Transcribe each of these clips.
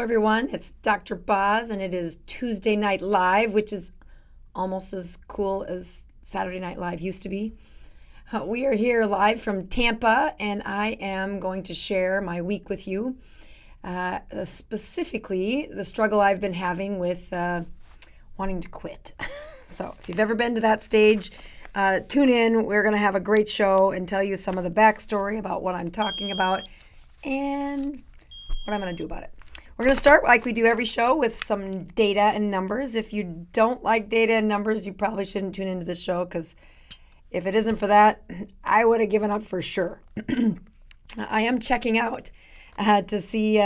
Everyone, it's Dr. Boz, and it is Tuesday Night Live, which is almost as cool as Saturday Night Live used to be. We are here live from Tampa, and I am going to share my week with you, specifically the struggle I've been having with wanting to quit. So if you've ever been to that stage, tune in. We're going to have a great show and tell you some of the backstory about what I'm talking about and what I'm going to do about it. We're going to start like we do every show with some data and numbers. If you don't like data and numbers, you probably shouldn't tune into this show, because if it isn't for that, I would have given up for sure. I am checking out to see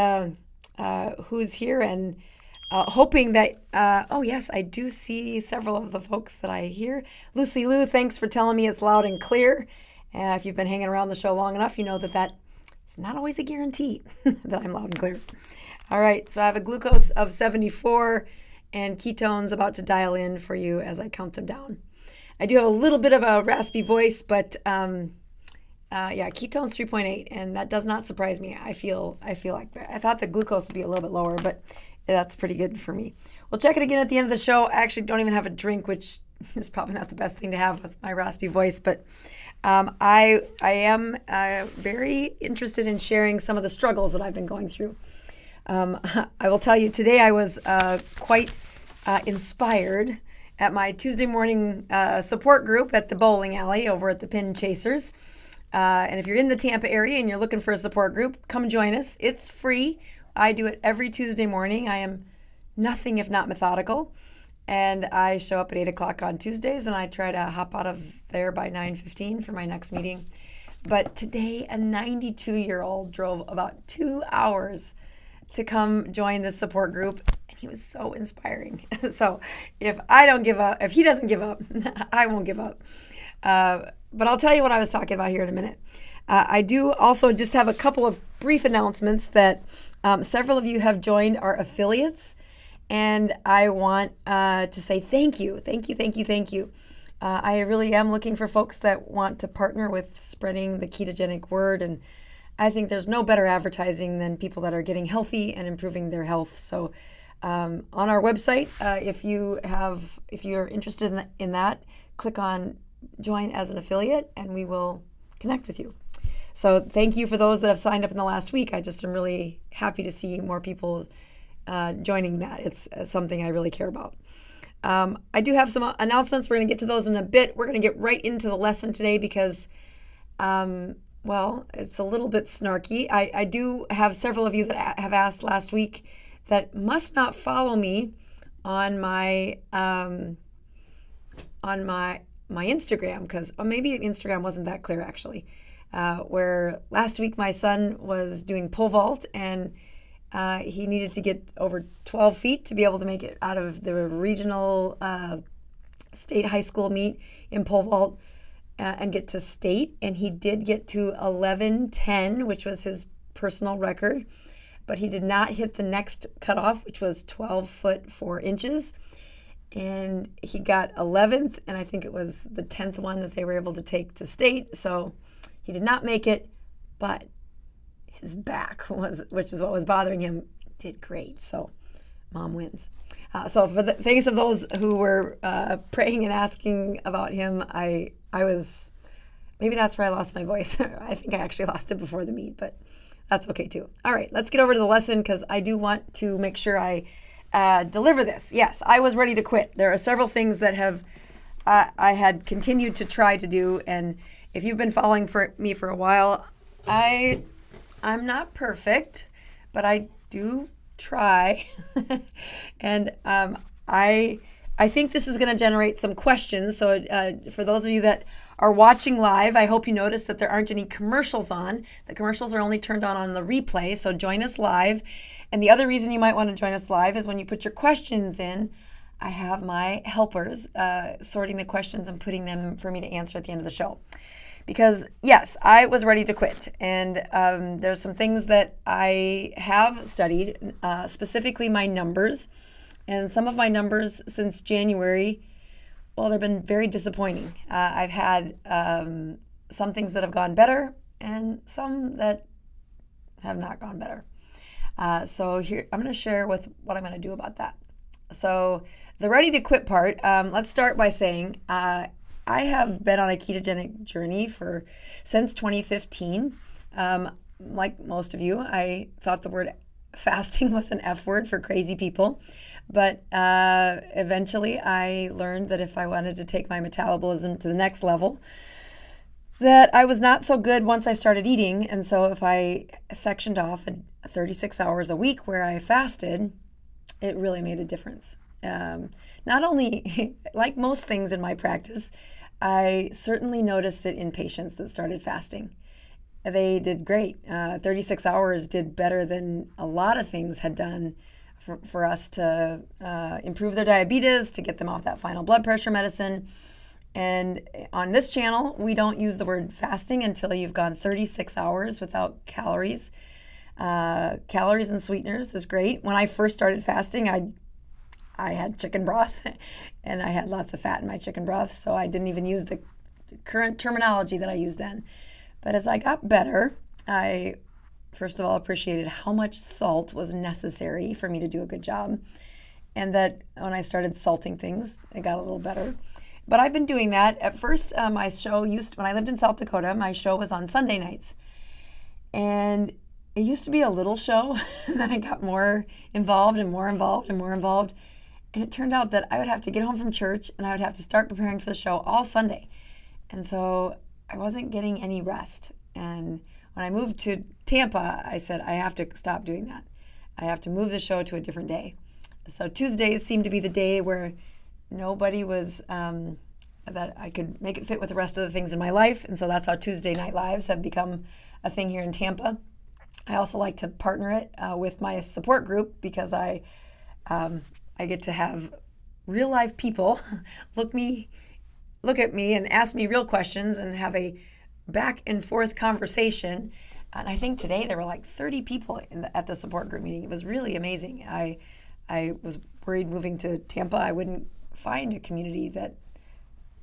who's here, and hoping that, oh yes, I do see several of the folks that I hear. Lucy Lou, thanks for telling me it's loud and clear. If you've been hanging around the show long enough, you know that is not always a guarantee that I'm loud and clear. All right, so I have a glucose of 74 and ketones about to dial in for you as I count them down. I do have a little bit of a raspy voice, but yeah, ketones 3.8, and that does not surprise me. I feel like that. I thought the glucose would be a little bit lower, but that's pretty good for me. We'll check it again at the end of the show. I actually don't even have a drink, which is probably not the best thing to have with my raspy voice, but I am very interested in sharing some of the struggles that I've been going through. I will tell you, today I was quite inspired at my Tuesday morning support group at the bowling alley over at the Pin Chasers. And if you're in the Tampa area and you're looking for a support group, come join us. It's free. I do it every Tuesday morning. I am nothing if not methodical. And I show up at 8 o'clock on Tuesdays, and I try to hop out of there by 9:15 for my next meeting. But today, a 92-year-old drove about 2 hours to come join this support group, and he was so inspiring. So if I don't give up, if he doesn't give up, I won't give up. But I'll tell you what I was talking about here in a minute. I do also just have a couple of brief announcements that several of you have joined our affiliates, and I want to say thank you. I really am looking for folks that want to partner with spreading the ketogenic word, and I think there's no better advertising than people that are getting healthy and improving their health. So on our website, if you're interested in that, click on join as an affiliate, and we will connect with you. So thank you for those that have signed up in the last week. I just am really happy to see more people joining that. It's something I really care about. I do have some announcements. We're going to get to those in a bit. We're going to get right into the lesson today because well, it's a little bit snarky. I do have several of you that have asked last week that must not follow me on my Instagram, because maybe Instagram wasn't that clear actually. Where last week my son was doing pole vault, and he needed to get over 12 feet to be able to make it out of the regional state high school meet in pole vault. And get to state, and he did get to 11:10, which was his personal record, but he did not hit the next cutoff, which was 12 foot 4 inches, and he got 11th, and I think it was the 10th one that they were able to take to state, so he did not make it, but his back which is what was bothering him, did great, so Mom wins. So for the thanks of those who were praying and asking about him, I was, maybe that's where I lost my voice. I think I actually lost it before the meet, but that's okay too. All right, let's get over to the lesson, because I do want to make sure I deliver this. Yes, I was ready to quit. There are several things that I had continued to try to do, and if you've been following me for a while, I'm not perfect, but I do try. And I think this is going to generate some questions. So for those of you that are watching live, I hope you notice that there aren't any commercials on. The commercials are only turned on the replay, so join us live. And the other reason you might want to join us live is when you put your questions in, I have my helpers sorting the questions and putting them for me to answer at the end of the show. Because yes, I was ready to quit, and there's some things that I have studied, specifically my numbers, and some of my numbers since January, well, they've been very disappointing. I've had some things that have gone better and some that have not gone better. So here, I'm going to share with what I'm going to do about that. So the ready to quit part, let's start by saying I have been on a ketogenic journey since 2015. Like most of you, I thought the word fasting was an F word for crazy people. But eventually I learned that if I wanted to take my metabolism to the next level, that I was not so good once I started eating. And so if I sectioned off 36 hours a week where I fasted, it really made a difference. Not only, like most things in my practice, I certainly noticed it in patients that started fasting. They did great. 36 hours did better than a lot of things had done for us to improve their diabetes, to get them off that final blood pressure medicine. And on this channel, we don't use the word fasting until you've gone 36 hours without calories. Calories and sweeteners is great. When I first started fasting, I had chicken broth, and I had lots of fat in my chicken broth, so I didn't even use the current terminology that I used then. But as I got better, I first of all appreciated how much salt was necessary for me to do a good job, and that when I started salting things, it got a little better. But I've been doing that. At first, my show when I lived in South Dakota, my show was on Sunday nights. And it used to be a little show, and then it got more involved and more involved and more involved. And it turned out that I would have to get home from church and I would have to start preparing for the show all Sunday. And so I wasn't getting any rest. And when I moved to Tampa, I said, I have to stop doing that. I have to move the show to a different day. So Tuesdays seemed to be the day where nobody was, that I could make it fit with the rest of the things in my life. And so that's how Tuesday Night Lives have become a thing here in Tampa. I also like to partner it with my support group because I get to have real life people look at me and ask me real questions and have a back and forth conversation. And I think today there were like 30 people at the support group meeting. It was really amazing. I was worried moving to Tampa I wouldn't find a community that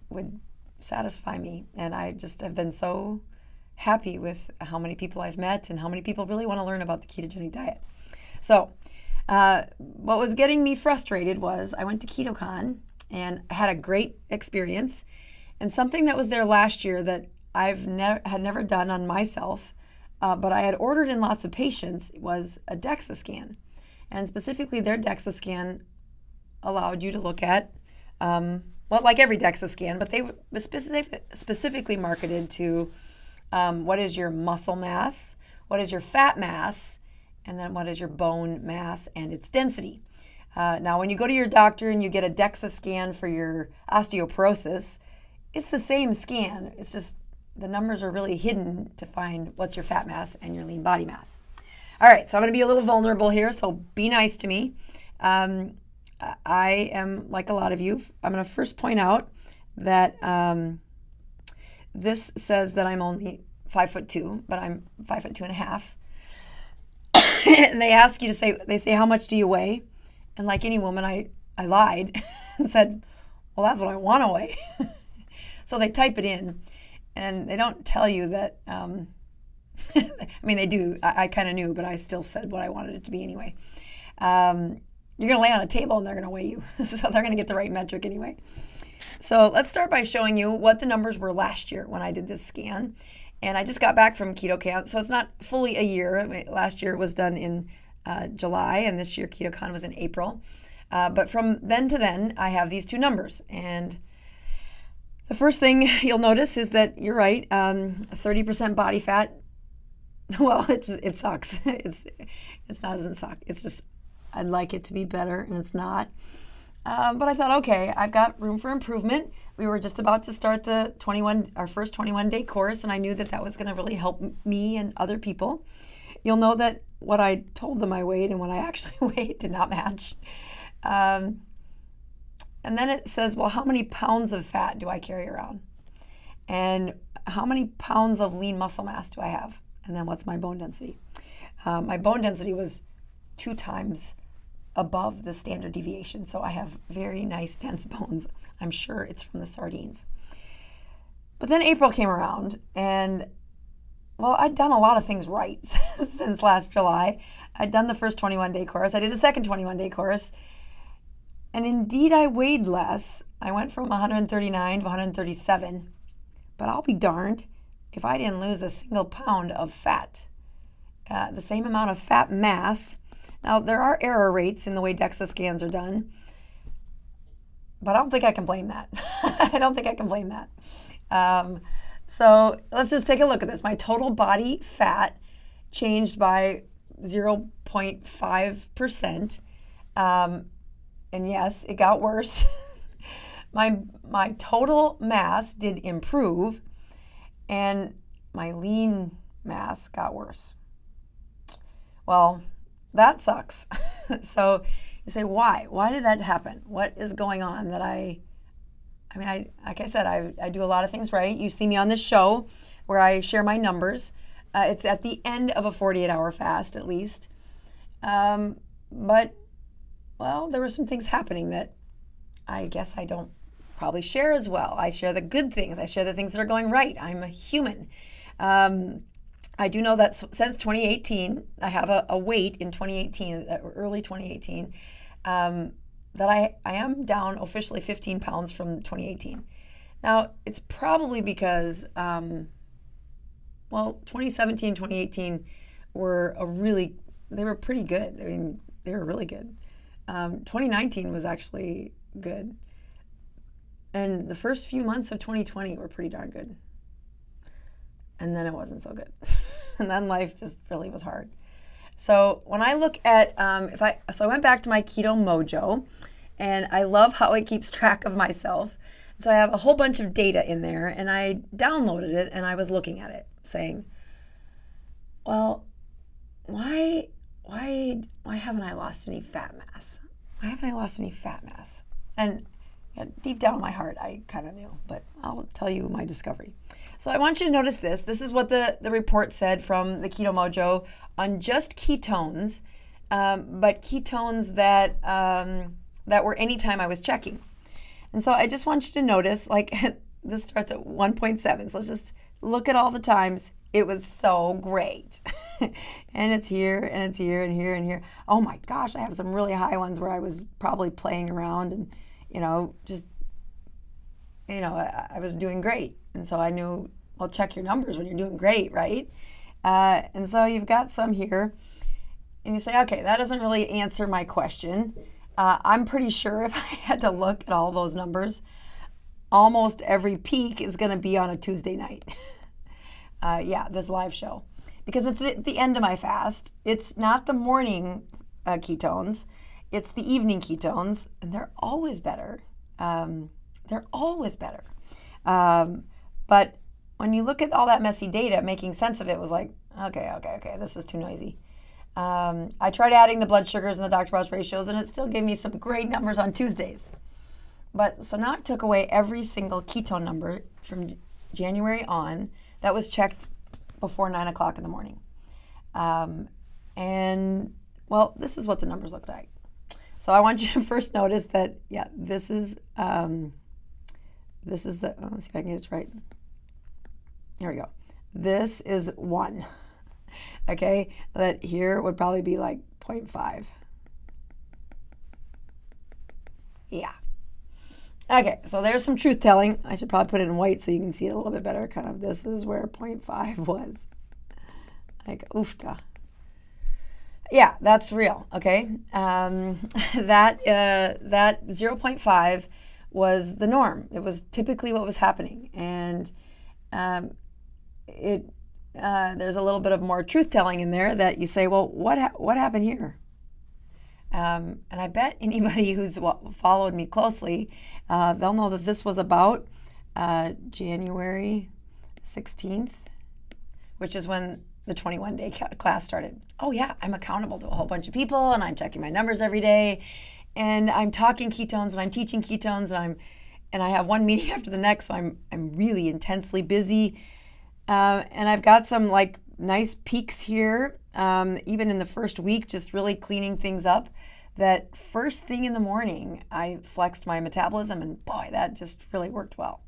would satisfy me. And I just have been so happy with how many people I've met and how many people really want to learn about the ketogenic diet. So what was getting me frustrated was I went to KetoCon and had a great experience. And something that was there last year that I've had never done on myself, but I had ordered in lots of patients, was a DEXA scan. And specifically their DEXA scan allowed you to look at, like every DEXA scan, but they were specifically marketed to what is your muscle mass, what is your fat mass, and then what is your bone mass and its density. Now, when you go to your doctor and you get a DEXA scan for your osteoporosis, it's the same scan. It's just the numbers are really hidden to find what's your fat mass and your lean body mass. All right, so I'm going to be a little vulnerable here, so be nice to me. I am like a lot of you. I'm going to first point out that this says that I'm only 5'2", but I'm 5'2.5". And they ask you to say, how much do you weigh? And like any woman, I lied and said, well, that's what I want to weigh. So they type it in, and they don't tell you that, I mean, they do. I kind of knew, but I still said what I wanted it to be anyway. You're going to lay on a table and they're going to weigh you. So they're going to get the right metric anyway. So let's start by showing you what the numbers were last year when I did this scan. And I just got back from KetoCamp, so it's not fully a year. Last year was done in July, and this year KetoCon was in April. But from then to then, I have these two numbers. And the first thing you'll notice is that you're right, 30% body fat. Well, it sucks. It doesn't suck. It's just I'd like it to be better, and it's not. But I thought, okay, I've got room for improvement. We were just about to start our first 21-day course, and I knew that was going to really help me and other people. You'll know that what I told them I weighed and what I actually weighed did not match. And then it says, well, how many pounds of fat do I carry around? And how many pounds of lean muscle mass do I have? And then what's my bone density? My bone density was 2 times above the standard deviation. So I have very nice dense bones. I'm sure it's from the sardines. But then April came around, and well, I'd done a lot of things right since last July. I'd done the first 21-day course. I did a second 21-day course. And indeed, I weighed less. I went from 139 to 137. But I'll be darned if I didn't lose a single pound of fat. The same amount of fat mass. Now, there are error rates in the way DEXA scans are done. But I don't think I can blame that. I don't think I can blame that. So let's just take a look at this. My total body fat changed by 0.5%. And yes, it got worse. My total mass did improve, and my lean mass got worse. Well, that sucks. So you say, why? Why did that happen? What is going on that like I said, I do a lot of things right. You see me on this show where I share my numbers. It's at the end of a 48-hour fast, at least. But, well, there were some things happening that I guess I don't probably share as well. I share the good things. I share the things that are going right. I'm a human. I do know that since 2018, I have a weight in 2018, early 2018, that I am down officially 15 pounds from 2018. Now, it's probably because, 2017, 2018 were they were pretty good. I mean, they were really good. 2019 was actually good. And the first few months of 2020 were pretty darn good. And then it wasn't so good. And then life just really was hard. So when I look at, I went back to my Keto Mojo, and I love how it keeps track of myself. So I have a whole bunch of data in there, and I downloaded it, and I was looking at it, saying, well, why haven't I lost any fat mass? Why haven't I lost any fat mass? And deep down in my heart, I kind of knew, but I'll tell you my discovery. So I want you to notice this. This is what the report said from the Keto Mojo on just ketones, but ketones that were anytime I was checking. And so I just want you to notice, like, this starts at 1.7. So let's just look at all the times. It was so great. And it's here, and it's here, and here, and here. Oh my gosh, I have some really high ones where I was probably playing around and, I was doing great. And so I knew, well, check your numbers when you're doing great, right? And so you've got some here. And you say, okay, that doesn't really answer my question. I'm pretty sure if I had to look at all those numbers, almost every peak is going to be on a Tuesday night. This live show. Because it's at the end of my fast. It's not the morning ketones. It's the evening ketones. And they're always better. They're always better. But when you look at all that messy data, making sense of it was like, okay, this is too noisy. I tried adding the blood sugars and the Dr. Boz ratios, and it still gave me some great numbers on Tuesdays. But so now I took away every single ketone number from January on that was checked before 9 o'clock in the morning. This is what the numbers look like. So I want you to first notice that, this is the, let's see if I can get it right. Here we go. This is 1. Okay, that here would probably be like 0.5. Yeah. Okay, so there's some truth telling. I should probably put it in white so you can see it a little bit better. Kind of, this is where 0.5 was. Like, oofta. Yeah, that's real, okay? That 0.5 was the norm. It was typically what was happening. And there's a little bit of more truth-telling in there that you say, well, what happened here? And I bet anybody who's followed me closely, they'll know that this was about January 16th, which is when the 21-day class started. Oh yeah, I'm accountable to a whole bunch of people, and I'm checking my numbers every day, and I'm talking ketones, and I'm teaching ketones, and I have one meeting after the next, so I'm really intensely busy. And I've got some like nice peaks here, even in the first week, just really cleaning things up. That first thing in the morning, I flexed my metabolism, and boy, that just really worked well.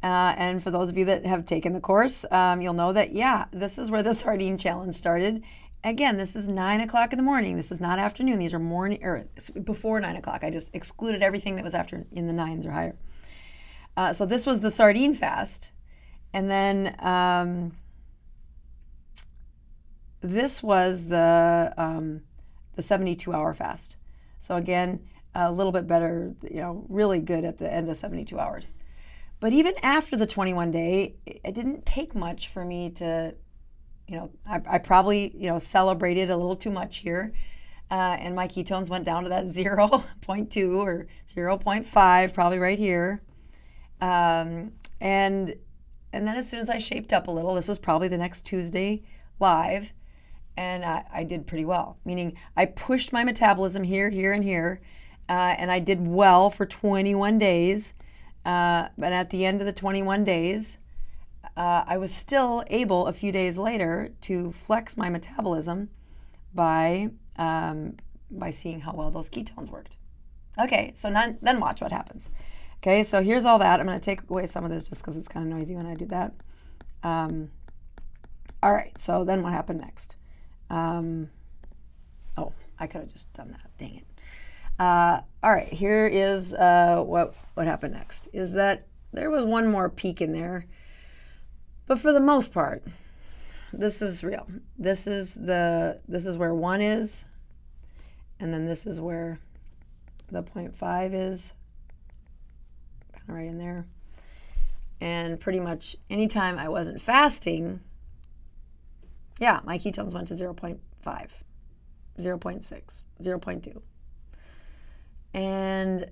And for those of you that have taken the course, you'll know that, this is where the sardine challenge started. again, this is 9 o'clock in the morning. This is not afternoon. These are morning or before 9 o'clock. I just excluded everything that was after in the 9s or higher. So this was the sardine fast. And then this was the 72-hour fast. So again, a little bit better, really good at the end of 72 hours. But even after the 21-day, it didn't take much for me to, I probably, celebrated a little too much here. And my ketones went down to that 0.2 or 0.5, probably right here. And then as soon as I shaped up a little, this was probably the next Tuesday live, and I did pretty well, meaning I pushed my metabolism here, and here, and I did well for 21 days. But at the end of the 21 days, I was still able a few days later to flex my metabolism by seeing how well those ketones worked. Okay, so then watch what happens. Okay, so here's all that. I'm going to take away some of this just because it's kind of noisy when I do that. All right, so then what happened next? Oh, I could have just done that. Dang it. All right, here is what happened next. Is that there was one more peak in there, but for the most part, this is real. This is where 1 is, and then this is where the 0.5 is. Right in there. And pretty much anytime I wasn't fasting, my ketones went to 0.5, 0.6, 0.2. And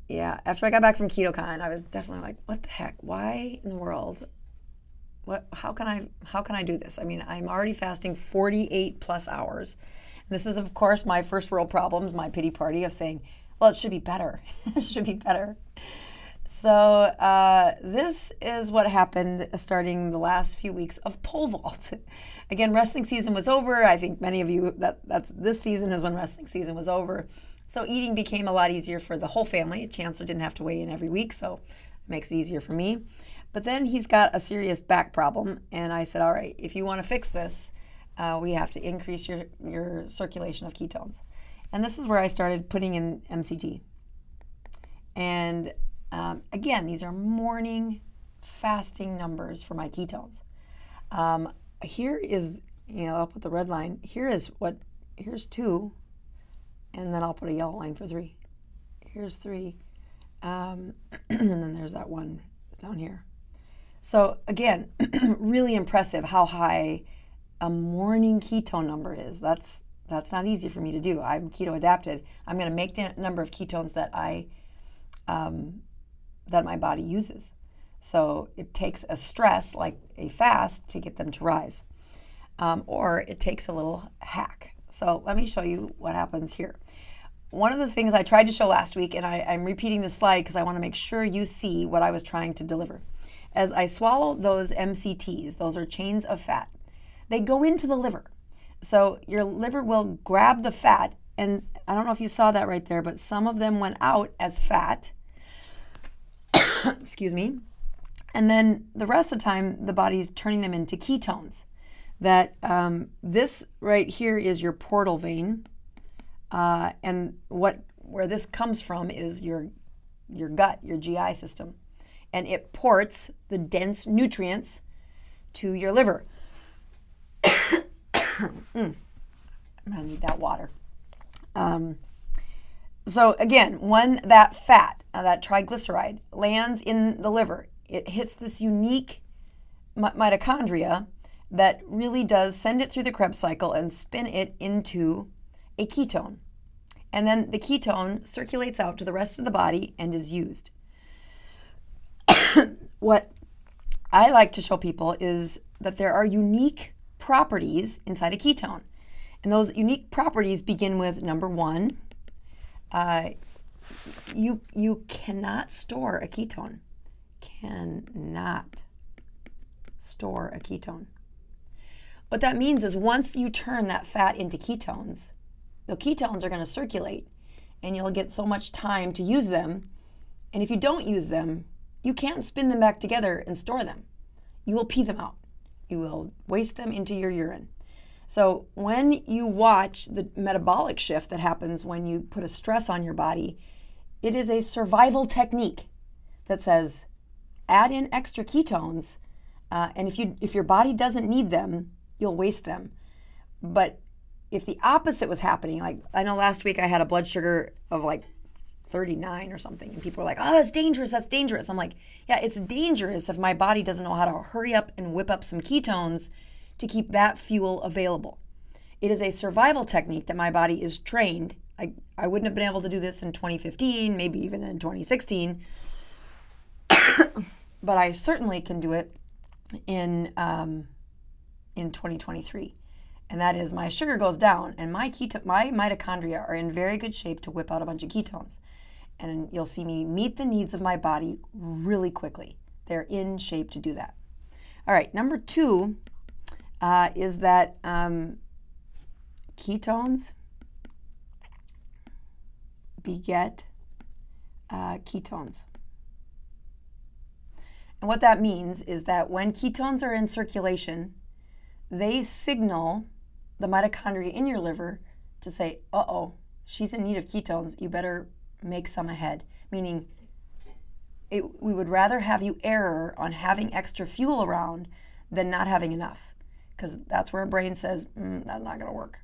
after I got back from KetoCon, I was definitely like, what the heck? Why in the world? How can I do this? I mean, I'm already fasting 48 plus hours. And this is, of course, my first world problem, my pity party of saying, well, it should be better. It should be better. So this is what happened starting the last few weeks of pole vault. Again, wrestling season was over. I think many of you, this season is when wrestling season was over. So eating became a lot easier for the whole family. Chancellor didn't have to weigh in every week, so it makes it easier for me. But then he's got a serious back problem, and I said, all right, if you want to fix this, we have to increase your circulation of ketones. And this is where I started putting in MCT. And again, these are morning fasting numbers for my ketones. Here is, I'll put the red line. Here's 2, and then I'll put a yellow line for 3. Here's 3, and then there's that 1 down here. So again, really impressive how high a morning ketone number is. That's not easy for me to do. I'm keto adapted. I'm going to make the number of ketones that that my body uses. So it takes a stress like a fast to get them to rise. Or it takes a little hack. So let me show you what happens here. One of the things I tried to show last week, and I'm repeating this slide because I want to make sure you see what I was trying to deliver. As I swallow those MCTs, those are chains of fat, they go into the liver. So your liver will grab the fat, and I don't know if you saw that right there, but some of them went out as fat. Excuse me. And then the rest of the time, the body's turning them into ketones. That this right here is your portal vein, and where this comes from is your gut, your GI system, and it ports the dense nutrients to your liver. I'm gonna need that water. So again, when that fat, that triglyceride, lands in the liver, it hits this unique mitochondria that really does send it through the Krebs cycle and spin it into a ketone. And then the ketone circulates out to the rest of the body and is used. What I like to show people is that there are unique properties inside a ketone. And those unique properties begin with number 1, you cannot store a ketone. Cannot store a ketone. What that means is once you turn that fat into ketones, the ketones are going to circulate and you'll get so much time to use them. And if you don't use them, you can't spin them back together and store them. You will pee them out. You will waste them into your urine. So when you watch the metabolic shift that happens when you put a stress on your body, it is a survival technique that says add in extra ketones, and if your body doesn't need them, you'll waste them. But if the opposite was happening, like I know last week I had a blood sugar of like 39 or something, and people were like, oh, that's dangerous. I'm like, yeah, it's dangerous if my body doesn't know how to hurry up and whip up some ketones to keep that fuel available. It is a survival technique that my body is trained. I wouldn't have been able to do this in 2015, maybe even in 2016, but I certainly can do it in 2023. And that is my sugar goes down and my mitochondria are in very good shape to whip out a bunch of ketones. And you'll see me meet the needs of my body really quickly. They're in shape to do that. All right, number 2 is that ketones beget ketones. And what that means is that when ketones are in circulation, they signal the mitochondria in your liver to say, uh-oh, she's in need of ketones, you better make some ahead. Meaning, we would rather have you err on having extra fuel around than not having enough, because that's where our brain says, that's not going to work.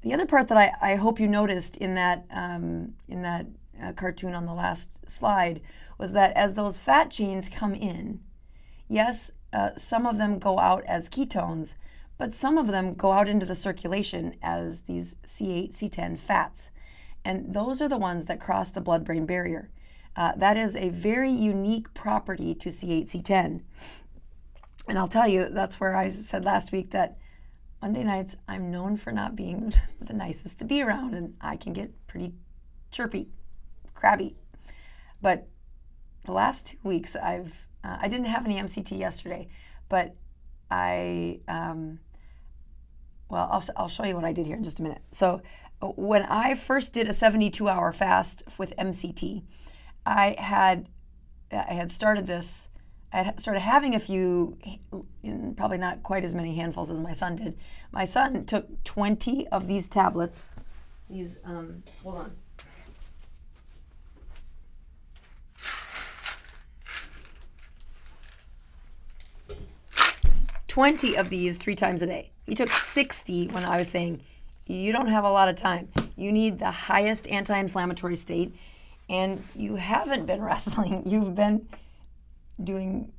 The other part that I hope you noticed in that cartoon on the last slide was that as those fat chains come in, yes, some of them go out as ketones, but some of them go out into the circulation as these C8, C10 fats. And those are the ones that cross the blood-brain barrier. That is a very unique property to C8, C10. And I'll tell you, that's where I said last week that Monday nights, I'm known for not being the nicest to be around, and I can get pretty chirpy, crabby. But the last 2 weeks, I didn't have any MCT yesterday, but I'll show you what I did here in just a minute. So when I first did a 72-hour fast with MCT, I had started this. I had started having a few, probably not quite as many handfuls as my son did. My son took 20 of these tablets. These, hold on. 20 of these 3 times a day. He took 60 when I was saying, you don't have a lot of time. You need the highest anti-inflammatory state, and you haven't been wrestling. You've been doing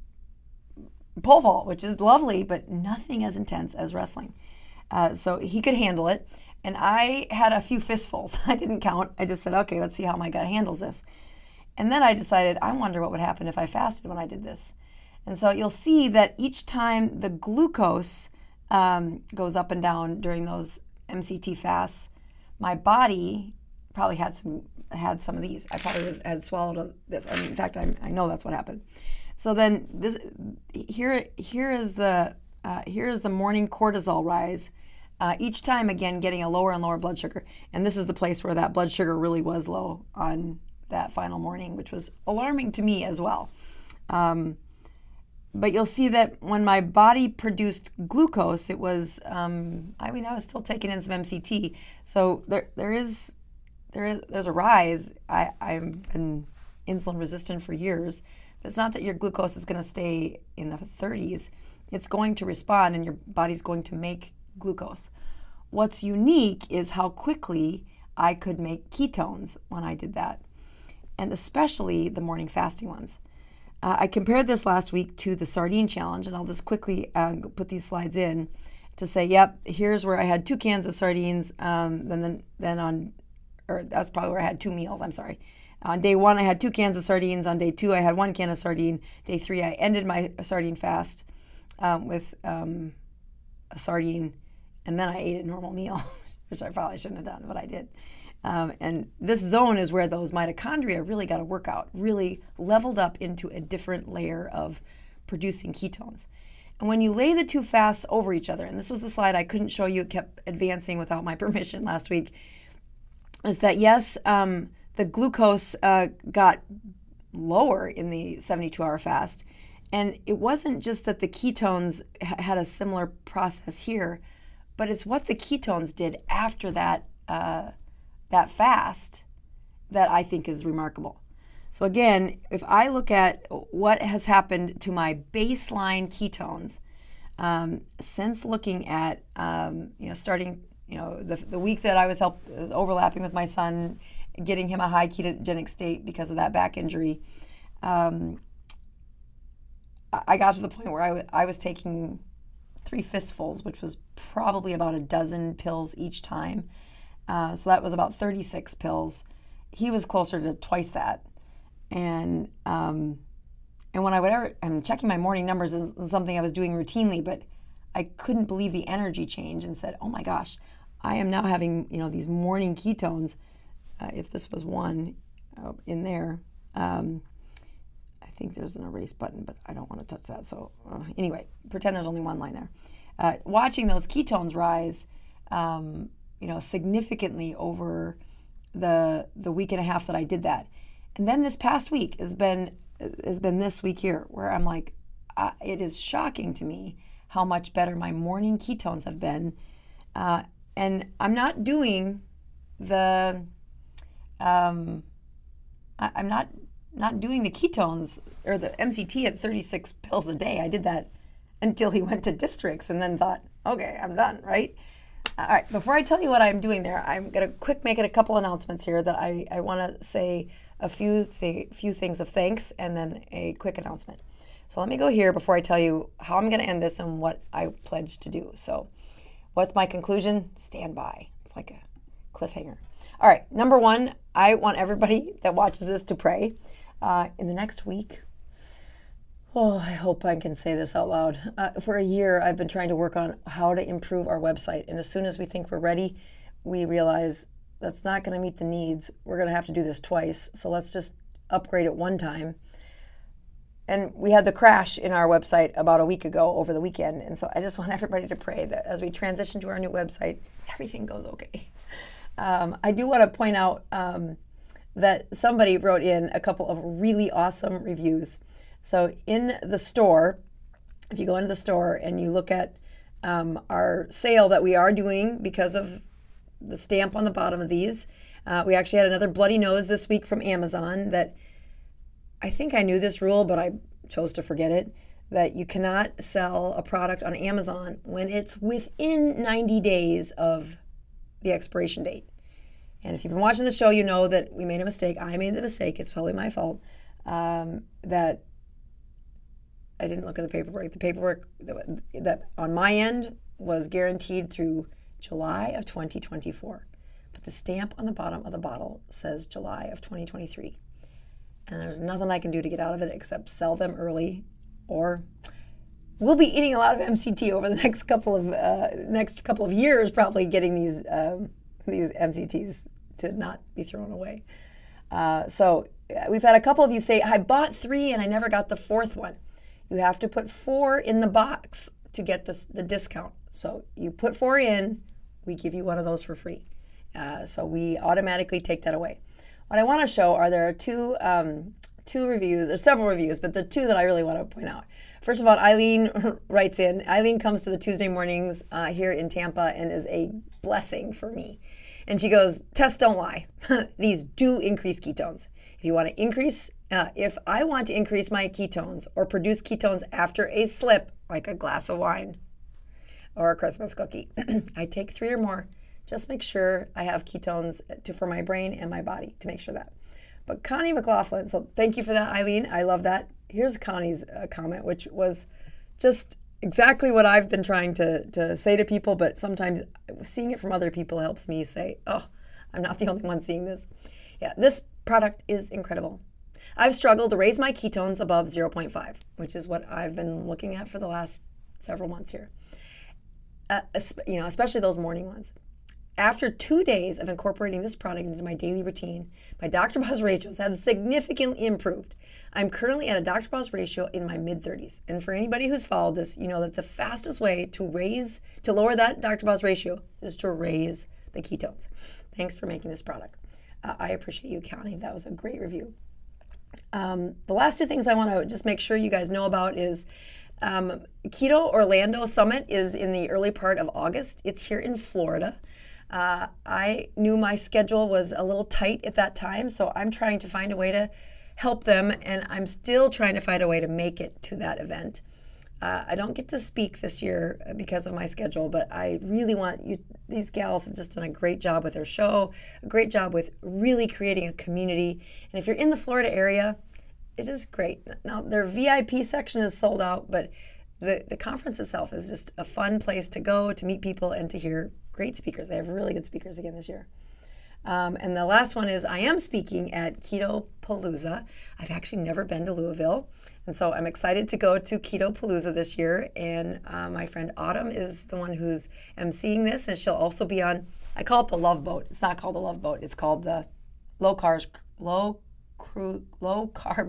pole vault, which is lovely, but nothing as intense as wrestling. So he could handle it. And I had a few fistfuls. I didn't count. I just said, okay, let's see how my gut handles this. And then I decided, I wonder what would happen if I fasted when I did this. And so you'll see that each time the glucose goes up and down during those MCT fasts, my body probably had some of these. I probably had swallowed this. I mean, in fact, I know that's what happened. So then here is the morning cortisol rise. Each time, again, getting a lower and lower blood sugar. And this is the place where that blood sugar really was low on that final morning, which was alarming to me as well. But you'll see that when my body produced glucose, it was, I was still taking in some MCT. So there's a rise. I've been insulin resistant for years. It's not that your glucose is going to stay in the 30s. It's going to respond and your body's going to make glucose. What's unique is how quickly I could make ketones when I did that, and especially the morning fasting ones. I compared this last week to the sardine challenge, and I'll just quickly put these slides in to say, yep, here's where I had 2 cans of sardines, that's probably where I had 2 meals, I'm sorry. On day 1, I had 2 cans of sardines. On day 2, I had 1 can of sardine. Day 3, I ended my sardine fast with a sardine, and then I ate a normal meal, which I probably shouldn't have done, but I did. And this zone is where those mitochondria really got to work out, really leveled up into a different layer of producing ketones. And when you lay the 2 fasts over each other, and this was the slide I couldn't show you, it kept advancing without my permission last week, is that yes, the glucose got lower in the 72-hour fast. And it wasn't just that the ketones had a similar process here, but it's what the ketones did after that that fast that I think is remarkable. So again, if I look at what has happened to my baseline ketones since looking at starting the week that I was overlapping with my son, getting him a high ketogenic state because of that back injury, I got to the point where I was taking 3 fistfuls, which was probably about a dozen pills each time. So that was about 36 pills. He was closer to twice that. And when I'm checking my morning numbers is something I was doing routinely, but I couldn't believe the energy change and said, oh my gosh, I am now having, these morning ketones. If this was one in there, I think there's an erase button, but I don't want to touch that. So anyway, pretend there's only one line there. Watching those ketones rise, significantly over the week and a half that I did that. And then this past week has been this week here where I'm like, it is shocking to me how much better my morning ketones have been. And I'm not doing I'm not doing the ketones or the MCT at 36 pills a day. I did that until he went to districts and then thought, okay, I'm done, right? All right, before I tell you what I'm doing there, I'm going to make it a couple announcements here that I want to say a few things of thanks and then a quick announcement. So let me go here before I tell you how I'm going to end this and what I pledged to do. So what's my conclusion? Stand by. It's like a cliffhanger. All right, number one, I want everybody that watches this to pray. In the next week, I hope I can say this out loud. For a year, I've been trying to work on how to improve our website. And as soon as we think we're ready, we realize that's not going to meet the needs. We're going to have to do this twice. So let's just upgrade it one time. And we had the crash in our website about a week ago over the weekend. And so I just want everybody to pray that as we transition to our new website, everything goes okay. I do want to point out that somebody wrote in a couple of really awesome reviews. So in the store, if you go into the store and you look at our sale that we are doing because of the stamp on the bottom of these, we actually had another bloody nose this week from Amazon that I think I knew this rule, but I chose to forget it, that you cannot sell a product on Amazon when it's within 90 days of the expiration date. And if you've been watching the show, you know that we made a mistake. I made the mistake. It's probably my fault that I didn't look at the paperwork. The paperwork that on my end was guaranteed through July of 2024. But the stamp on the bottom of the bottle says July of 2023. And there's nothing I can do to get out of it except sell them early, or we'll be eating a lot of MCT over the next couple of years, probably getting these MCTs to not be thrown away. So we've had a couple of you say, I bought 3 and I never got the 4th one. You have to put 4 in the box to get the discount. So you put 4 in, we give you one of those for free. So we automatically take that away. What I want to show there are two reviews. There's several reviews, but the 2 that I really want to point out. First of all, Eileen writes in. Eileen comes to the Tuesday mornings here in Tampa and is a blessing for me. And she goes, tests don't lie. These do increase ketones. If you want to increase, if I want to increase my ketones or produce ketones after a slip, like a glass of wine or a Christmas cookie, I take 3 or more. Just make sure I have ketones for my brain and my body to make sure that. But Connie McLaughlin, so thank you for that, Eileen. I love that. Here's Connie's comment, which was just exactly what I've been trying to say to people, but sometimes seeing it from other people helps me say, oh, I'm not the only one seeing this. Yeah, this product is incredible. I've struggled to raise my ketones above 0.5, which is what I've been looking at for the last several months here. Especially those morning ones. After 2 days of incorporating this product into my daily routine, my Dr. Boz ratios have significantly improved. I'm currently at a Dr. Boz ratio in my mid-30s. And for anybody who's followed this, you know that the fastest way to lower that Dr. Boz ratio is to raise the ketones. Thanks for making this product. I appreciate you, Connie. That was a great review. The last 2 things I want to just make sure you guys know about is Keto Orlando Summit is in the early part of August. It's here in Florida. I knew my schedule was a little tight at that time, so I'm trying to find a way to help them, and I'm still trying to find a way to make it to that event. I don't get to speak this year because of my schedule, but I really want you. These gals have just done a great job with their show, a great job with really creating a community. And if you're in the Florida area, it is great. Now, their VIP section is sold out, but the conference itself is just a fun place to go, to meet people, and to hear great speakers. They have really good speakers again this year. And the last one is I am speaking at Keto-Palooza. I've actually never been to Louisville, and so I'm excited to go to Keto-Palooza this year. And my friend Autumn is the one who's emceeing this, and she'll also be on, I call it the Love Boat. It's not called the Love Boat. It's called the Low Carb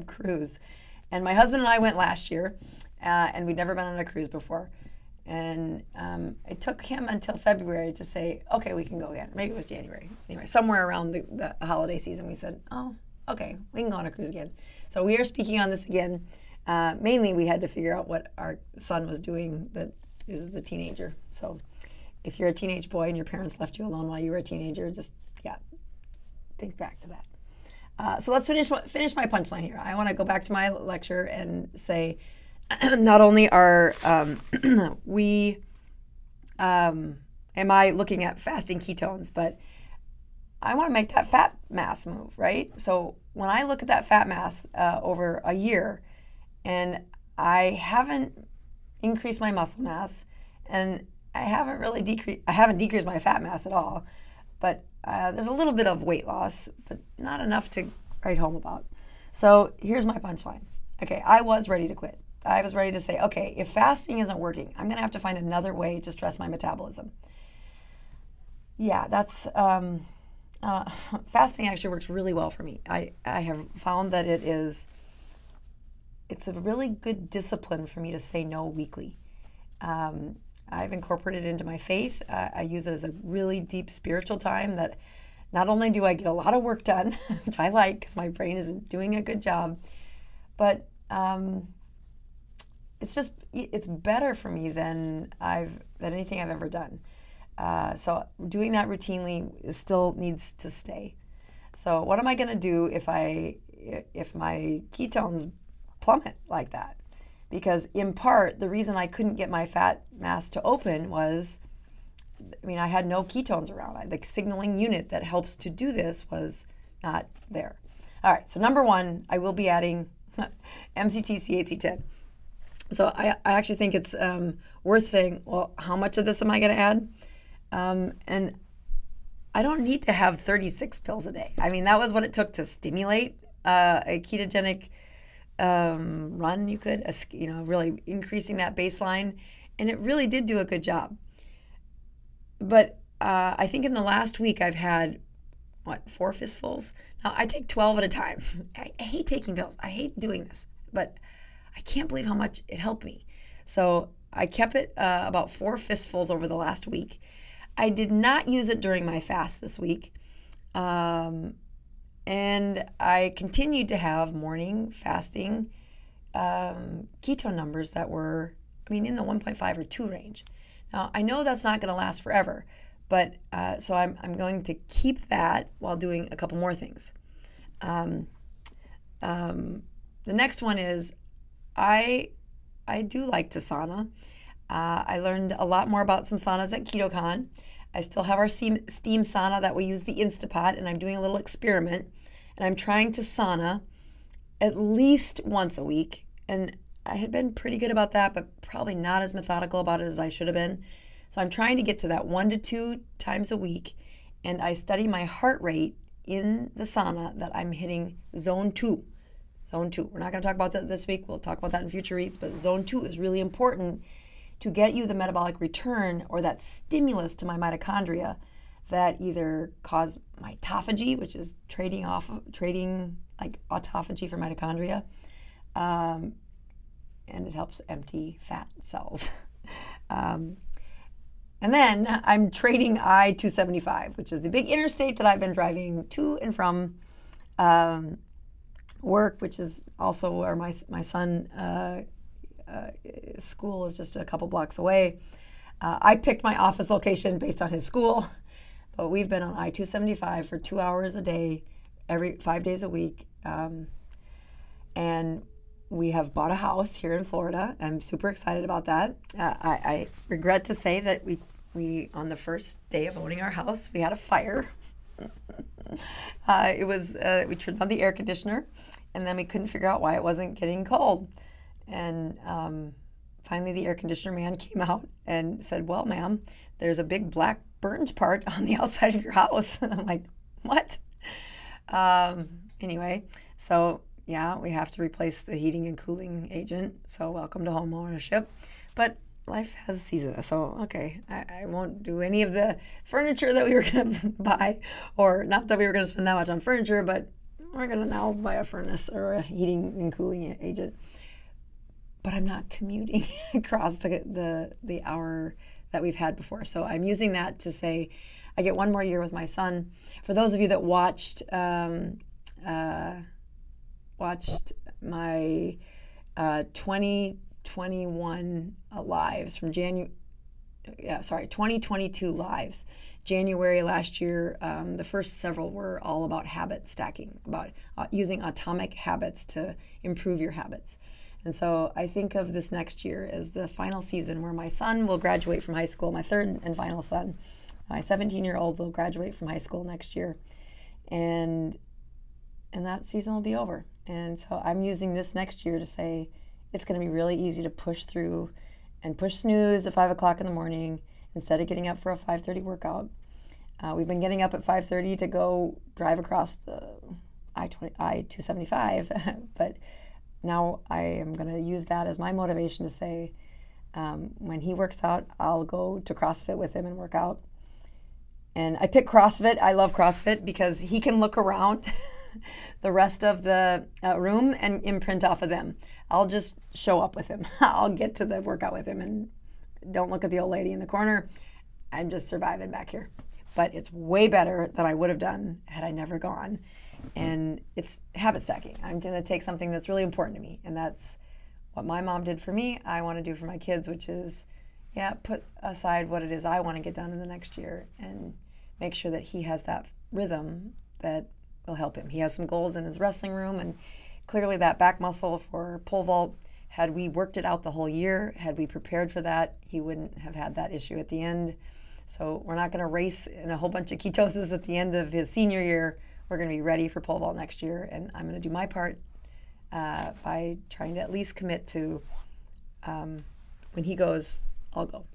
Cruise. And my husband and I went last year, and we'd never been on a cruise before. And it took him until February to say, okay, we can go again. Maybe it was January. Anyway, somewhere around the holiday season, we said, oh, okay, we can go on a cruise again. So we are speaking on this again. Mainly, we had to figure out what our son was doing that is the teenager. So if you're a teenage boy and your parents left you alone while you were a teenager, just, think back to that. So let's finish my punchline here. I want to go back to my lecture and say, not only are am I looking at fasting ketones, but I want to make that fat mass move, right? So when I look at that fat mass over a year, and I haven't increased my muscle mass, and I haven't decreased my fat mass at all, but there's a little bit of weight loss, but not enough to write home about. So here's my punchline. Okay, I was ready to quit. I was ready to say, okay, if fasting isn't working, I'm going to have to find another way to stress my metabolism. Yeah, that's fasting actually works really well for me. I have found that it's a really good discipline for me to say no weekly. I've incorporated it into my faith. I use it as a really deep spiritual time that not only do I get a lot of work done, which I like because my brain isn't doing a good job, but it's better for me than anything I've ever done. So doing that routinely still needs to stay. So what am I going to do if my ketones plummet like that? Because in part, the reason I couldn't get my fat mass to open was, I had no ketones around. The signaling unit that helps to do this was not there. All right, so number one, I will be adding MCT-CHC10. So I actually think it's worth saying, well, how much of this am I going to add? And I don't need to have 36 pills a day. That was what it took to stimulate a ketogenic run. You could, really increasing that baseline. And it really did do a good job. But I think in the last week I've had, 4 fistfuls? Now, I take 12 at a time. I hate taking pills. I hate doing this. But I can't believe how much it helped me. So I kept it about 4 fistfuls over the last week. I did not use it during my fast this week. And I continued to have morning fasting ketone numbers that were, in the 1.5 or 2 range. Now, I know that's not going to last forever, but so I'm going to keep that while doing a couple more things. The next one is I do like to sauna. I learned a lot more about some saunas at KetoCon. I still have our steam sauna that we use the Instapot, and I'm doing a little experiment. And I'm trying to sauna at least once a week. And I had been pretty good about that, but probably not as methodical about it as I should have been. So I'm trying to get to that 1 to 2 times a week. And I study my heart rate in the sauna that I'm hitting zone 2. Zone 2. We're not going to talk about that this week. We'll talk about that in future reads. But zone 2 is really important to get you the metabolic return or that stimulus to my mitochondria that either cause mitophagy, which is trading like autophagy for mitochondria, and it helps empty fat cells. And then I'm trading I-275, which is the big interstate that I've been driving to and from work, which is also where my son school is just a couple blocks away. I picked my office location based on his school, but we've been on I-275 for 2 hours a day, every 5 days a week. And we have bought a house here in Florida. I'm super excited about that. I regret to say that we on the first day of owning our house, we had a fire. We turned on the air conditioner, and then we couldn't figure out why it wasn't getting cold. And finally, the air conditioner man came out and said, "Well, ma'am, there's a big black burned part on the outside of your house." And I'm like, "What?" Anyway, so yeah, we have to replace the heating and cooling agent. So welcome to home ownership. But life has seasons. So, okay, I won't do any of the furniture that we were going to buy, or not that we were going to spend that much on furniture, but we're going to now buy a furnace or a heating and cooling agent. But I'm not commuting across the hour that we've had before. So I'm using that to say I get one more year with my son. For those of you that watched my 2021 lives from 2022 lives. January last year, the first several were all about habit stacking, about using atomic habits to improve your habits. And so I think of this next year as the final season where my son will graduate from high school, my third and final son. My 17-year-old will graduate from high school next year. And that season will be over. And so I'm using this next year to say it's going to be really easy to push through and push snooze at 5 o'clock in the morning instead of getting up for a 5:30 workout. We've been getting up at 5:30 to go drive across the I-275, but now I am going to use that as my motivation to say when he works out, I'll go to CrossFit with him and work out. And I pick CrossFit. I love CrossFit because he can look around the rest of the room and imprint off of them. I'll just show up with him. I'll get to the workout with him and don't look at the old lady in the corner. I'm just surviving back here. But it's way better than I would have done had I never gone. And it's habit stacking. I'm going to take something that's really important to me, and that's what my mom did for me. I want to do for my kids, which is, put aside what it is I want to get done in the next year and make sure that he has that rhythm that will help him. He has some goals in his wrestling room, and clearly that back muscle for pole vault, had we worked it out the whole year, had we prepared for that, he wouldn't have had that issue at the end. So we're not going to race in a whole bunch of ketosis at the end of his senior year. We're going to be ready for pole vault next year, and I'm going to do my part by trying to at least commit to when he goes, I'll go.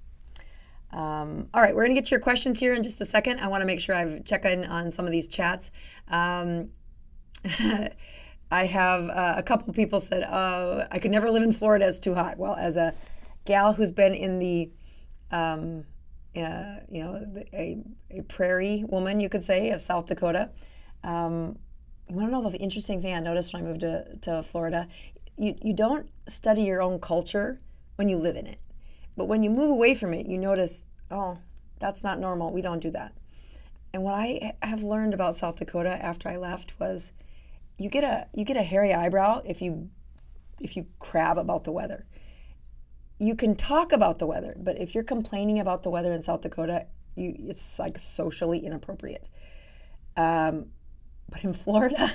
All right, we're going to get to your questions here in just a second. I want to make sure I've checked in on some of these chats. I have a couple people said, I could never live in Florida, it's too hot. Well, as a gal who's been in the, a prairie woman, you could say, of South Dakota, you want to know the interesting thing I noticed when I moved to Florida? You don't study your own culture when you live in it. But when you move away from it, you notice, oh, that's not normal. We don't do that. And what I have learned about South Dakota after I left was you get a hairy eyebrow if you crab about the weather. You can talk about the weather, but if you're complaining about the weather in South Dakota, it's like socially inappropriate. But in Florida,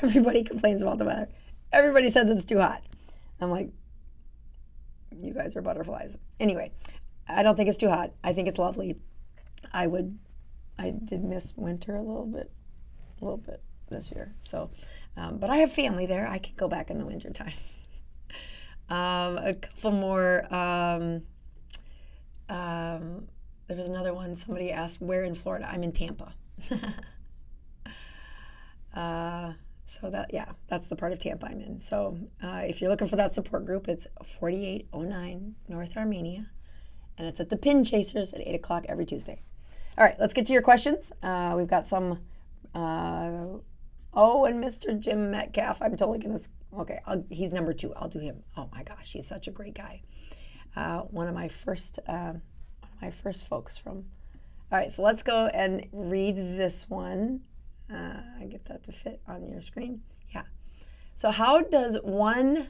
everybody complains about the weather. Everybody says it's too hot. I'm like, you guys are butterflies. Anyway, I don't think it's too hot. I think it's lovely. I did miss winter a little bit this year. So, but I have family there. I can go back in the winter time. A couple more. There was another one. Somebody asked, where in Florida? I'm in Tampa. So that's the part of Tampa I'm in. So if you're looking for that support group, it's 4809 North Armenia, and it's at the Pin Chasers at 8 o'clock every Tuesday. All right, let's get to your questions. We've got some, and Mr. Jim Metcalf. I'm totally going to, he's number 2. I'll do him. Oh my gosh, he's such a great guy. One of my first folks from. All right, so let's go and read this one. Get that to fit on your screen. Yeah. So how does one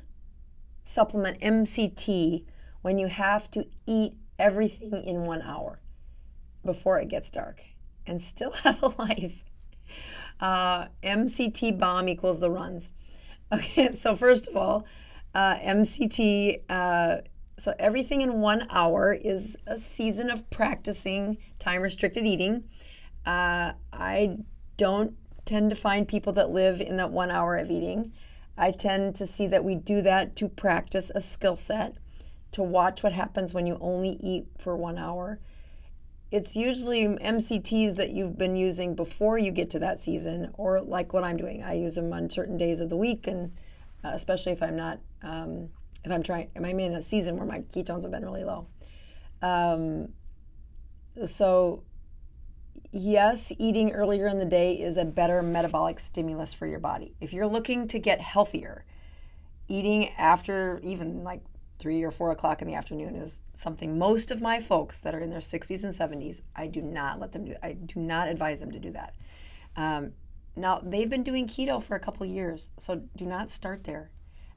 supplement MCT when you have to eat everything in 1 hour before it gets dark and still have a life? MCT bomb equals the runs. Okay, so first of all, MCT, so everything in 1 hour is a season of practicing time-restricted eating. I don't tend to find people that live in that 1 hour of eating. I tend to see that we do that to practice a skill set, to watch what happens when you only eat for 1 hour. It's usually MCTs that you've been using before you get to that season, or like what I'm doing. I use them on certain days of the week, and especially if I'm not, I'm in a season where my ketones have been really low. So yes, eating earlier in the day is a better metabolic stimulus for your body. If you're looking to get healthier, eating after even like 3 or 4 o'clock in the afternoon is something most of my folks that are in their 60s and 70s, I do not let them do. I do not advise them to do that. Now, they've been doing keto for a couple of years, so do not start there.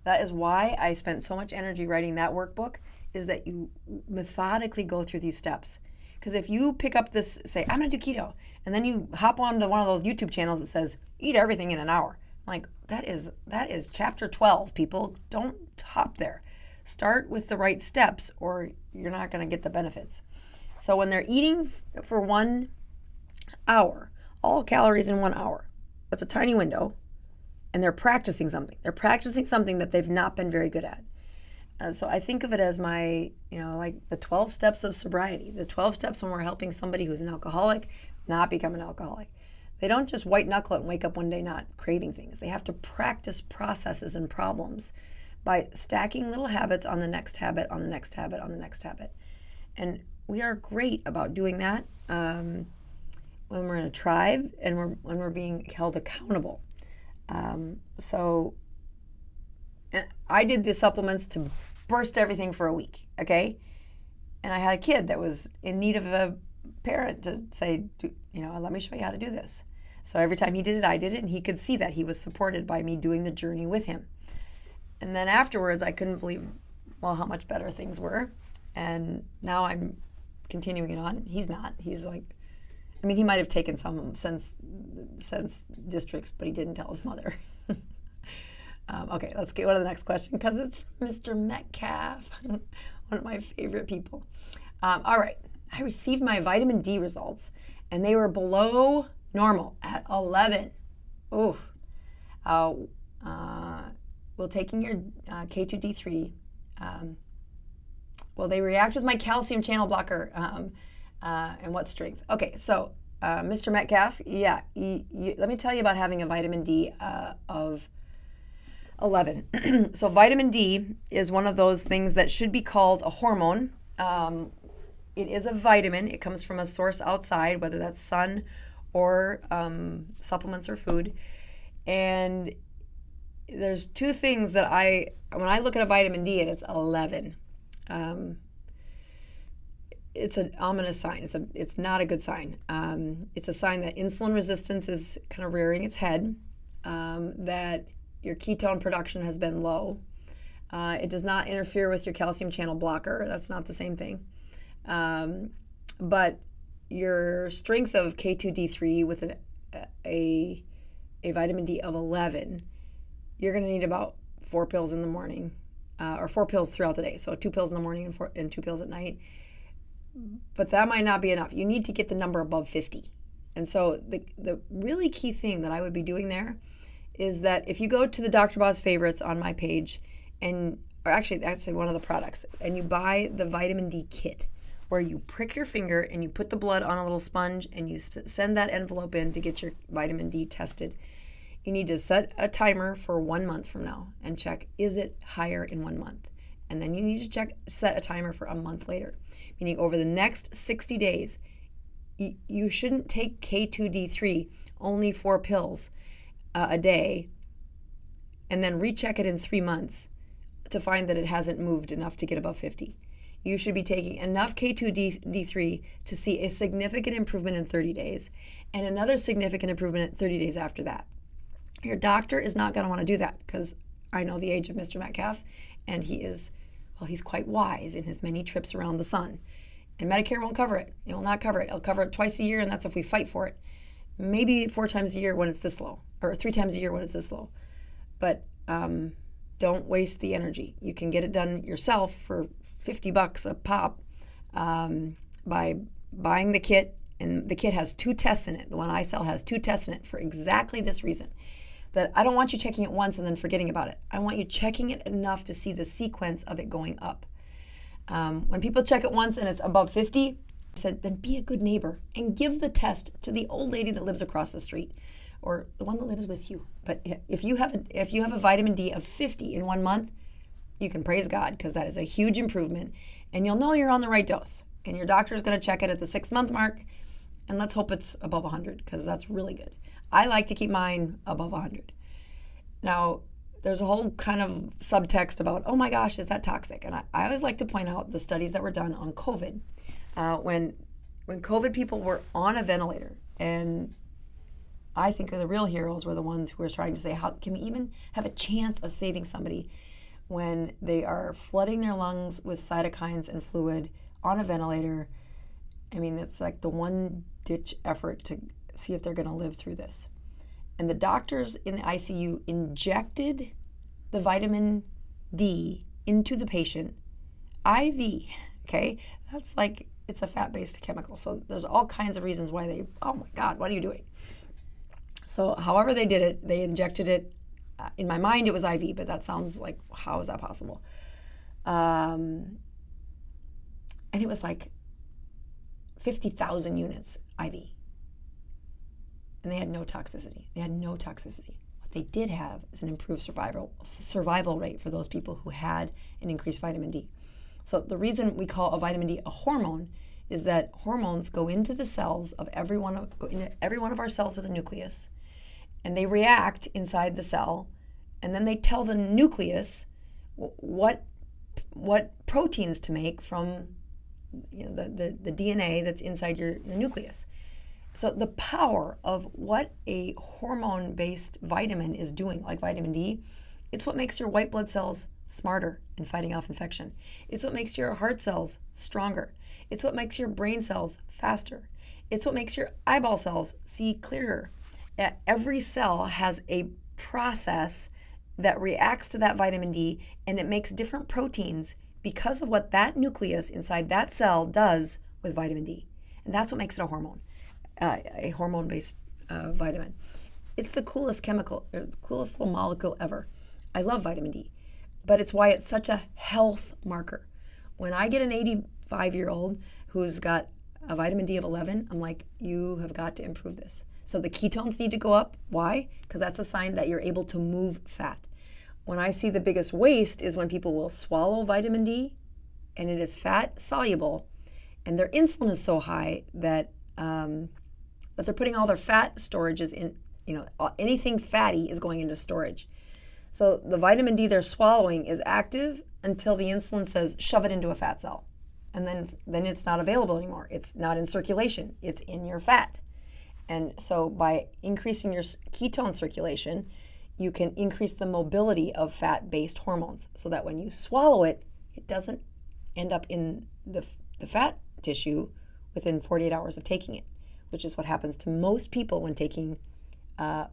That is why I spent so much energy writing that workbook, is that you methodically go through these steps. Because if you pick up this, say, I'm going to do keto, and then you hop onto one of those YouTube channels that says, eat everything in an hour. I'm like, that is chapter 12, people. Don't hop there. Start with the right steps, or you're not going to get the benefits. So when they're eating for 1 hour, all calories in 1 hour, that's a tiny window, and they're practicing something. They're practicing something that they've not been very good at. So I think of it as my, like the 12 steps of sobriety, the 12 steps when we're helping somebody who's an alcoholic not become an alcoholic. They don't just white knuckle it and wake up one day not craving things. They have to practice processes and problems by stacking little habits on the next habit, on the next habit, on the next habit. And we are great about doing that when we're in a tribe and when we're being held accountable. So I did the supplements to burst everything for a week, okay? And I had a kid that was in need of a parent to say, let me show you how to do this. So every time he did it, I did it, and he could see that he was supported by me doing the journey with him. And then afterwards, I couldn't believe, how much better things were. And now I'm continuing it on. He's not. He's like, he might have taken some sense districts, but he didn't tell his mother. Okay, let's get on to the next question, because it's from Mr. Metcalf, one of my favorite people. All right, I received my vitamin D results, and they were below normal at 11. Oof. Will taking your K2D3, will they react with my calcium channel blocker, and what strength? Okay, so Mr. Metcalf, yeah, let me tell you about having a vitamin D of 11. So vitamin D is one of those things that should be called a hormone. It is a vitamin. It comes from a source outside, whether that's sun or supplements or food. And there's two things that when I look at a vitamin D and it's 11, it's an ominous sign. It's not a good sign. It's a sign that insulin resistance is kind of rearing its head, that your ketone production has been low. It does not interfere with your calcium channel blocker. That's not the same thing. But your strength of K2D3 with a vitamin D of 11, you're going to need about 4 pills in the morning, or 4 pills throughout the day. So 2 pills in the morning and 2 pills at night. But that might not be enough. You need to get the number above 50. And so the really key thing that I would be doing there is that if you go to the Dr. Boz favorites on my page, or actually one of the products, and you buy the vitamin D kit, where you prick your finger and you put the blood on a little sponge and you send that envelope in to get your vitamin D tested, you need to set a timer for 1 month from now and check, is it higher in 1 month? And then you need to set a timer for a month later, meaning over the next 60 days, you shouldn't take K2D3, only 4 pills a day, and then recheck it in 3 months to find that it hasn't moved enough to get above 50. You should be taking enough K2D3 to see a significant improvement in 30 days and another significant improvement in 30 days after that. Your doctor is not going to want to do that, because I know the age of Mr. Metcalf, and he's quite wise in his many trips around the sun. And Medicare won't cover it. It will not cover it. It'll cover it twice a year, and that's if we fight for it. Maybe 4 times a year when it's this low, or 3 times a year when it's this low. But don't waste the energy. You can get it done yourself for $50 a pop by buying the kit. And the kit has 2 tests in it. The one I sell has 2 tests in it for exactly this reason. That I don't want you checking it once and then forgetting about it. I want you checking it enough to see the sequence of it going up. When people check it once and it's above 50, I said, then be a good neighbor and give the test to the old lady that lives across the street or the one that lives with you. But if you have a vitamin D of 50 in 1 month, you can praise God because that is a huge improvement. And you'll know you're on the right dose. And your doctor is going to check it at the 6-month mark. And let's hope it's above 100 because that's really good. I like to keep mine above 100. Now, there's a whole kind of subtext about, oh my gosh, is that toxic? And I always like to point out the studies that were done on COVID. When COVID people were on a ventilator, and I think the real heroes were the ones who were trying to say, how can we even have a chance of saving somebody when they are flooding their lungs with cytokines and fluid on a ventilator? I mean, it's like the one-ditch effort to see if they're going to live through this. And the doctors in the ICU injected the vitamin D into the patient IV, okay? That's like, it's a fat-based chemical. So there's all kinds of reasons why oh my God, what are you doing? So however they did it, they injected it. In my mind, it was IV, but that sounds like, how is that possible? And it was like 50,000 units IV. And they had no toxicity. What they did have is an improved survival rate for those people who had an increased vitamin D. So the reason we call a vitamin D a hormone is that hormones go into the cells of every one of our cells with a nucleus, and they react inside the cell, and then they tell the nucleus what proteins to make from the DNA that's inside your nucleus. So the power of what a hormone-based vitamin is doing, like vitamin D, it's what makes your white blood cells smarter in fighting off infection. It's what makes your heart cells stronger. It's what makes your brain cells faster. It's what makes your eyeball cells see clearer. Every cell has a process that reacts to that vitamin D, and it makes different proteins because of what that nucleus inside that cell does with vitamin D. And that's what makes it a hormone. A hormone-based vitamin. It's the coolest chemical, or the coolest little molecule ever. I love vitamin D, but it's why it's such a health marker. When I get an 85-year-old who's got a vitamin D of 11, I'm like, you have got to improve this. So the ketones need to go up. Why? Because that's a sign that you're able to move fat. When I see the biggest waste is when people will swallow vitamin D, and it is fat soluble, and their insulin is so high that that they're putting all their fat storages in, anything fatty is going into storage. So the vitamin D they're swallowing is active until the insulin says, shove it into a fat cell. And then it's not available anymore. It's not in circulation. It's in your fat. And so by increasing your ketone circulation, you can increase the mobility of fat-based hormones so that when you swallow it, it doesn't end up in the fat tissue within 48 hours of taking it, which is what happens to most people when taking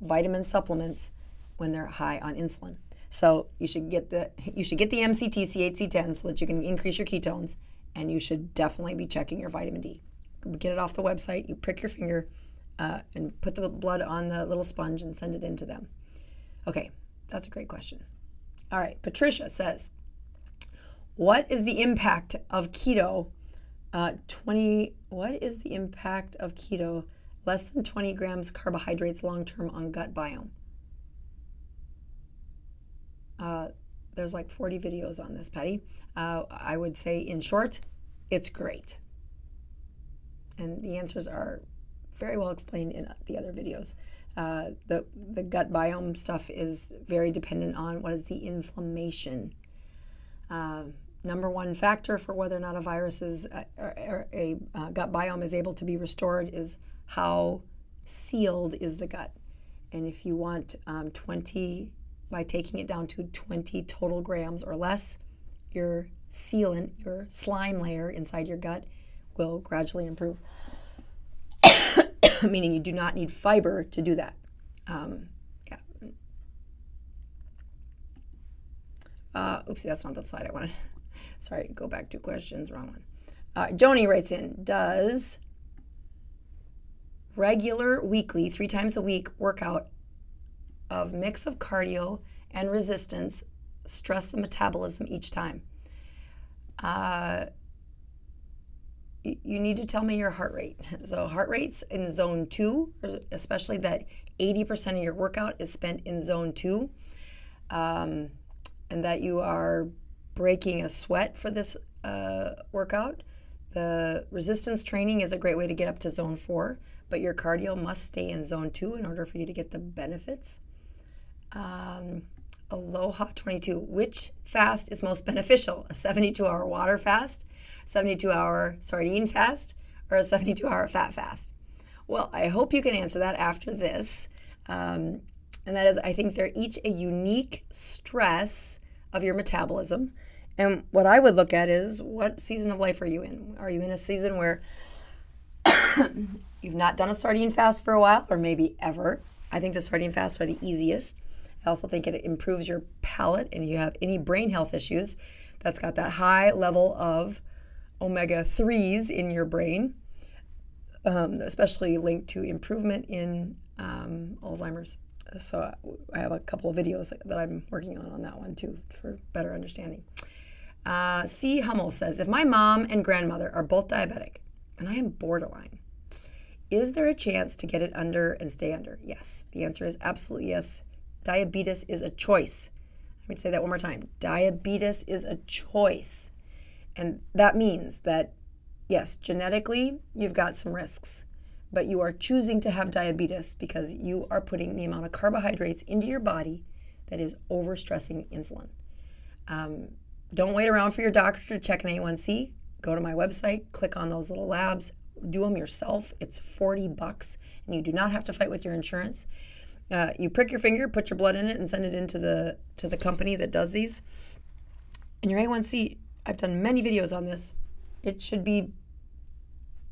vitamin supplements when they're high on insulin. So you should get the MCT C8C10 so that you can increase your ketones, and you should definitely be checking your vitamin D. Get it off the website. You prick your finger and put the blood on the little sponge and send it in to them. Okay, that's a great question. All right, Patricia says, what is the impact of keto? What is the impact of keto less than 20 grams carbohydrates long-term on gut biome? There's like 40 videos on this, Patty. I would say, in short, it's great. And the answers are very well explained in the other videos. The gut biome stuff is very dependent on what is the inflammation. Number one factor for whether or not a virus is or a gut biome is able to be restored is how sealed is the gut. And if you want 20 by taking it down to 20 total grams or less, your sealant, your slime layer inside your gut will gradually improve. Meaning you do not need fiber to do that. Oopsie, that's not the slide I wanted. Sorry, go back 2 questions, wrong one. Joni writes in, does regular weekly, 3 times a week workout of mix of cardio and resistance stress the metabolism each time? You need to tell me your heart rate. So heart rate's in zone 2, especially that 80% of your workout is spent in zone 2, and that you are breaking a sweat for this workout. The resistance training is a great way to get up to zone 4, but your cardio must stay in zone 2 in order for you to get the benefits. Aloha 22, which fast is most beneficial? A 72-hour water fast, 72-hour sardine fast, or a 72-hour fat fast? Well, I hope you can answer that after this. And that is, I think they're each a unique stress of your metabolism. And what I would look at is, what season of life are you in? Are you in a season where you've not done a sardine fast for a while, or maybe ever? I think the sardine fasts are the easiest. I also think it improves your palate, and if you have any brain health issues, that's got that high level of omega-3s in your brain, especially linked to improvement in Alzheimer's. So I have a couple of videos that I'm working on that one too for better understanding. C. Hummel says, if my mom and grandmother are both diabetic and I am borderline, is there a chance to get it under and stay under? Yes. The answer is absolutely yes. Diabetes is a choice. Let me say that one more time. Diabetes is a choice. And that means that, yes, genetically, you've got some risks, but you are choosing to have diabetes because you are putting the amount of carbohydrates into your body that is overstressing insulin. Don't wait around for your doctor to check an A1C. Go to my website, click on those little labs, do them yourself. It's $40, and you do not have to fight with your insurance. You prick your finger, put your blood in it, and send it into the company that does these. And your A1C, I've done many videos on this. It should be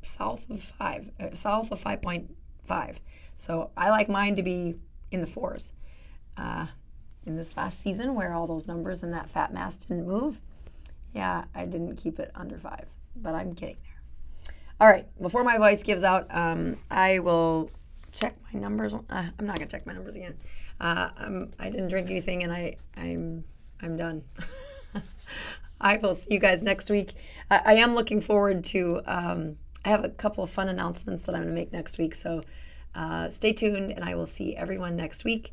south of 5.5. So I like mine to be in the 4s. In this last season, where all those numbers and that fat mass didn't move, yeah, I didn't keep it under 5, but I'm getting there. All right, before my voice gives out, I will check my numbers. I'm not gonna check my numbers again. I didn't drink anything, and I'm done. I will see you guys next week. I am looking forward to. I have a couple of fun announcements that I'm gonna make next week. So stay tuned, and I will see everyone next week.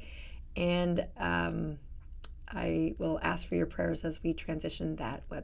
And I will ask for your prayers as we transition that web.